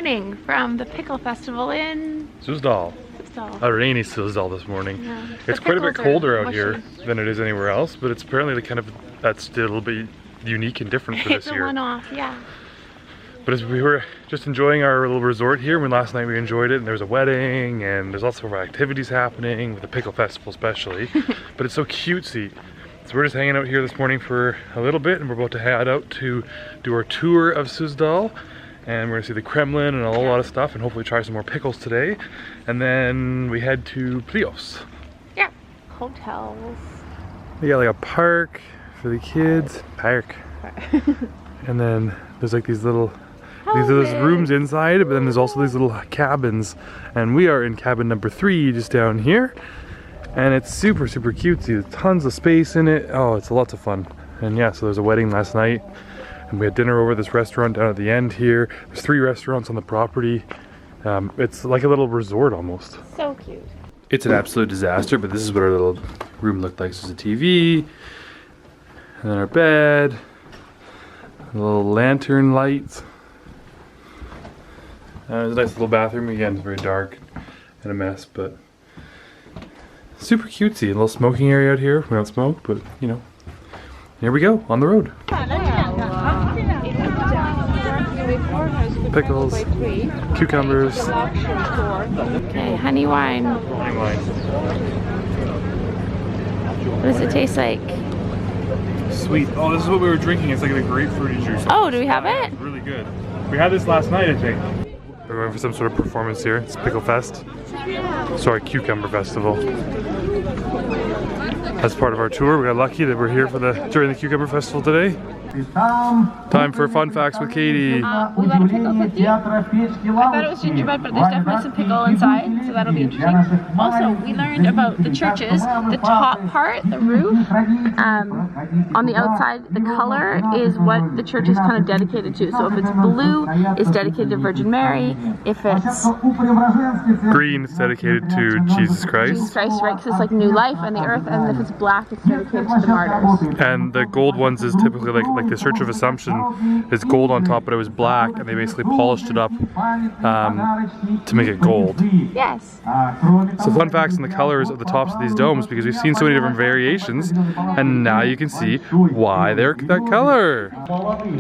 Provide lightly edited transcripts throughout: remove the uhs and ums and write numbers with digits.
morning from the Pickle Festival in Suzdal. A rainy Suzdal this morning. Yeah. It's quite a bit colder out here than it is anywhere else, but it's apparently the kind of, that's still a little bit unique and different for this year. It's a one-off, yeah. But as we were just enjoying our little resort here, when last night we enjoyed it, and there was a wedding, and there's lots of activities happening, with the Pickle Festival especially, but it's so cutesy. So we're just hanging out here this morning for a little bit, and we're about to head out to do our tour of Suzdal, and we're gonna see the Kremlin and a whole lot of stuff, and hopefully try some more pickles today, and then we head to Plyos. Yeah, hotels. We got like a park for the kids, and then there's like these little, these are those rooms inside, but then there's also these little cabins, and we are in cabin number 3 just down here, and it's super cutesy. There's tons of space in it. Oh, it's lots of fun. And yeah, so there's a wedding last night, and we had dinner over this restaurant down at the end here. There's 3 restaurants on the property. It's like a little resort almost. So cute. It's an absolute disaster, but this is what our little room looked like. So there's a TV, and then our bed, a little lantern lights. There's a nice little bathroom. Again, it's very dark and a mess, but super cutesy. A little smoking area out here. We don't smoke, but you know. Here we go, on the road. Pickles, cucumbers. Okay, honey wine. Honey wine. What does it taste like? Sweet. Oh, this is what we were drinking. It's like a grapefruity juice. Oh, do we have it? It's really good. We had this last night, I think. We're going for some sort of performance here. It's Pickle Fest. Sorry, Cucumber Festival. As part of our tour, we got lucky that we're here for during the Cucumber Festival today. Time for fun facts with Katie. We got a pickle cookie. I thought it was gingerbread, but there's definitely some pickle inside, so that'll be interesting. Also, we learned about the churches. The top part, the roof, on the outside, the color is what the church is kind of dedicated to. So if it's blue, it's dedicated to Virgin Mary. If it's green, it's dedicated to Jesus Christ. Jesus Christ, right? Because it's like new life on the earth. And if it's black, it's dedicated to the martyrs. And the gold ones is typically like the Church of Assumption is gold on top, but it was black, and they basically polished it up to make it gold. Yes. So fun facts on the colors of the tops of these domes, because we've seen so many different variations, and now you can see why they're that color.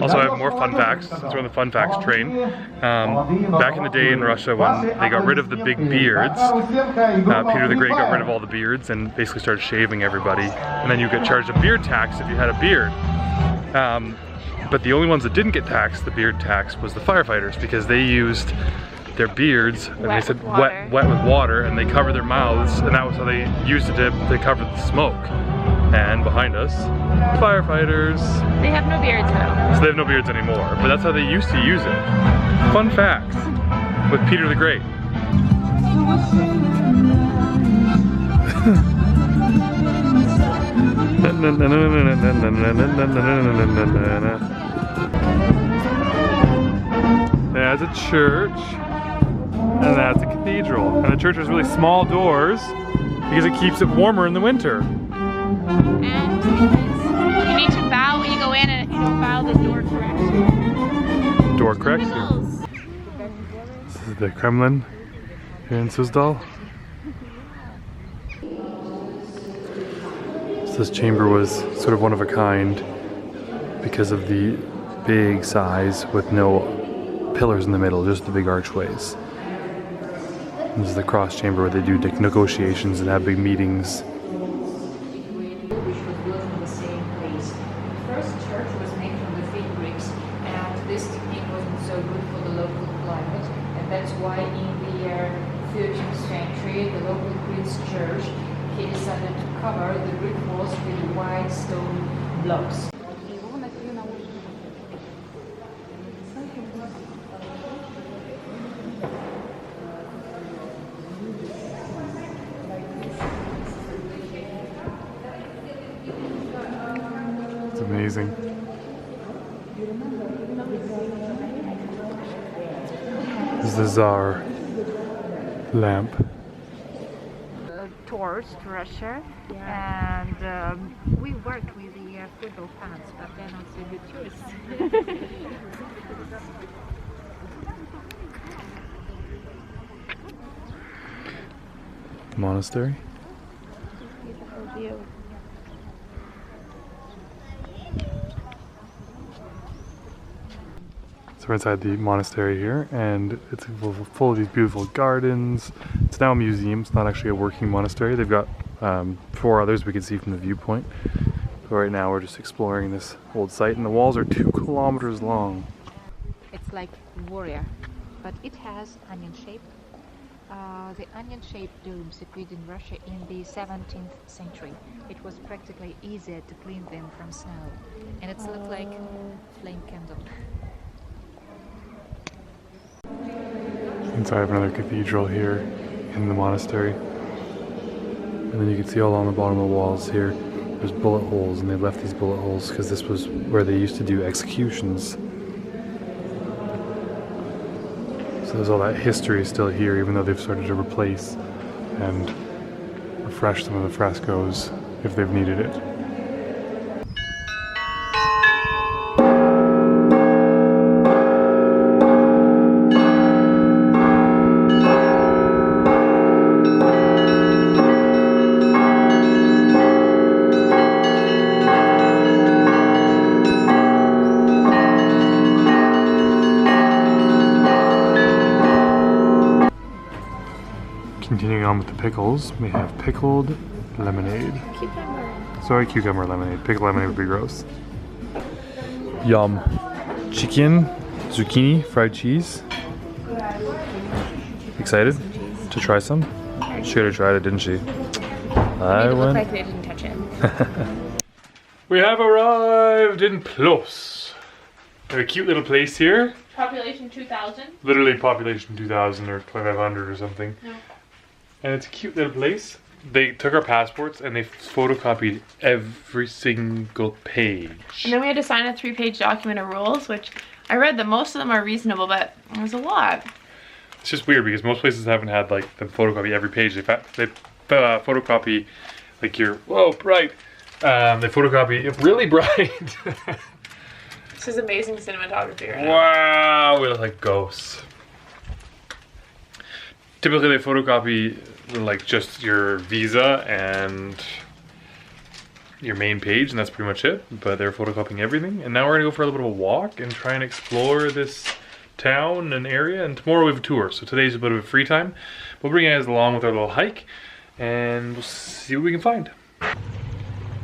Also, I have more fun facts since we're on the fun facts train. Back in the day in Russia, when they got rid of the big beards, Peter the Great got rid of all the beards and basically started shaving everybody, and then you get charged a beard tax if you had a beard. But the only ones that didn't get taxed, the beard tax, was the firefighters, because they used their beards, and they said wet with water, and they covered their mouths, and that was how they used it to cover the smoke. And behind us, firefighters. They have no beards now. So they have no beards anymore, but that's how they used to use it. Fun facts with Peter the Great. That's a church, and that's a cathedral. And the church has really small doors because it keeps it warmer in the winter. And you need to bow when you go in, and if you don't bow, the door corrects you. Door corrects you. This is the Kremlin here in Suzdal. This chamber was sort of one of a kind because of the big size with no pillars in the middle, just the big archways. This is the cross chamber where they do negotiations and have big meetings. Which was built in the same place. The first church was made from the fig bricks, and this technique wasn't so good for the local climate, and that's why in the 13th century the local priest church, he decided to cover the brick walls with white stone blocks. It's amazing. This is the Tsar lamp. Tours to Russia, and we worked with the football fans, but they're not so good tourists. the monastery. Beautiful view. So we're inside the monastery here, and it's full of these beautiful gardens. It's now a museum. It's not actually a working monastery. They've got 4 others we can see from the viewpoint. But right now we're just exploring this old site, and the walls are 2 kilometers long. It's like warrior, but it has onion shape. The onion-shaped domes appeared in Russia in the 17th century. It was practically easier to clean them from snow, and it's looked like flame candle. Inside of another cathedral here in the monastery. And then you can see all along the bottom of the walls here, there's bullet holes, and they left these bullet holes because this was where they used to do executions. So there's all that history still here, even though they've started to replace and refresh some of the frescoes if they've needed it. Continuing on with the pickles, we have pickled lemonade. Cucumber. Sorry, cucumber lemonade. Pickled lemonade would be gross. Yum. Chicken, zucchini, fried cheese. Excited to try some? She should have tried it, didn't she? Made it look like they didn't touch it. We have arrived in Plyos. We have a cute little place here. Population 2,000. Literally population 2,000 or 2,500 or something. No. And it's a cute little place. They took our passports and they photocopied every single page. And then we had to sign a 3-page document of rules, which I read that most of them are reasonable, but it was a lot. It's just weird because most places haven't had like them photocopy every page. They photocopy like your, whoa, bright. They photocopy it really bright. This is amazing cinematography right now. Wow, we look like ghosts. Typically they photocopy like just your visa and your main page, and that's pretty much it. But they're photocopying everything. And now we're gonna go for a little bit of a walk and try and explore this town and area. And tomorrow we have a tour, so today's a bit of a free time. We'll bring you guys along with our little hike, and we'll see what we can find.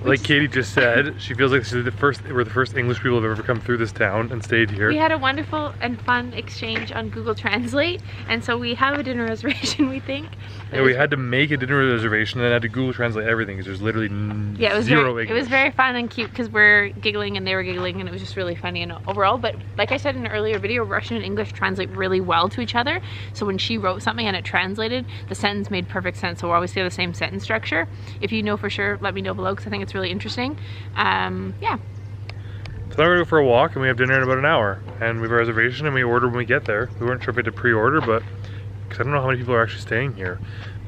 Like Katie just said, she feels like we're the first English people that have ever come through this town and stayed here. We had a wonderful and fun exchange on Google Translate, and so we have a dinner reservation, we think. Yeah, we had to make a dinner reservation and then had to Google Translate everything because there's literally zero English. It was very fun and cute because we're giggling and they were giggling, and it was just really funny and overall. But like I said in an earlier video, Russian and English translate really well to each other. So when she wrote something and it translated, the sentence made perfect sense. So we're always the same sentence structure. If you know for sure, let me know below because I think it's really interesting. Yeah. So now we're gonna go for a walk and we have dinner in about an hour. And we have a reservation and we order when we get there. We weren't sure if we had to pre-order, but because I don't know how many people are actually staying here.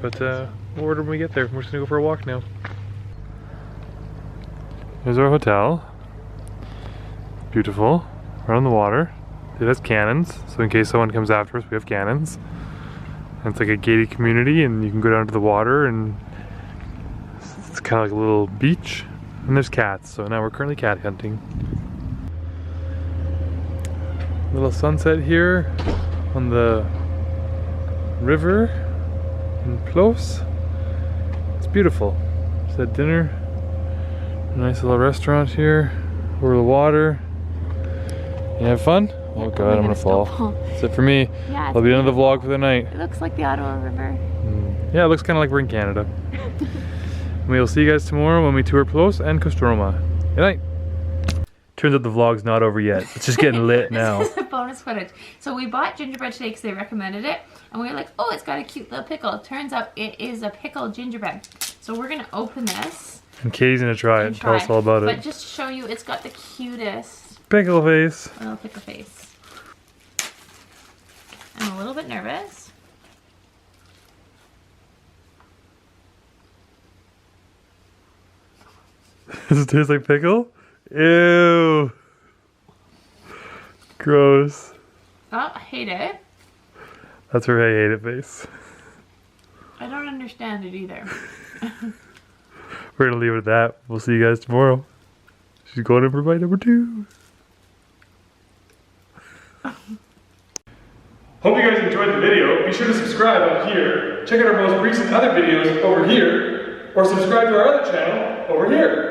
But we'll order when we get there. We're just gonna go for a walk now. Here's our hotel. Beautiful. Right on the water. It has cannons, so in case someone comes after us, we have cannons. And it's like a gated community, and you can go down to the water, and it's kind of like a little beach. And there's cats, so now we're currently cat hunting. Little sunset here on the river in Plyos. It's beautiful. Just had dinner. A nice little restaurant here over the water. You have fun? Oh god, I'm gonna fall. That's it for me. Yeah, That'll be the end of the vlog for the night. it looks like the Ottawa River. Yeah, it looks kind of like we're in Canada. We'll see you guys tomorrow when we tour Plyos and Kostrama. Good night. Turns out the vlog's not over yet. It's just getting lit now. This is the bonus footage. So we bought gingerbread today because they recommended it. And we were like, oh, it's got a cute little pickle. It turns out it is a pickled gingerbread. So we're going to open this. And Katie's going to try it and tell us all about But it. just to show you, it's got the cutest Pickle face. little pickle face. I'm a little bit nervous. Does it taste like pickle? Ew. Gross. Oh, I hate it. That's her I hate it face. I don't understand it either. We're gonna leave it at that. We'll see you guys tomorrow. She's going in for bite number 2. Hope you guys enjoyed the video. Be sure to subscribe up here. Check out our most recent other videos over here. Or subscribe to our other channel over here.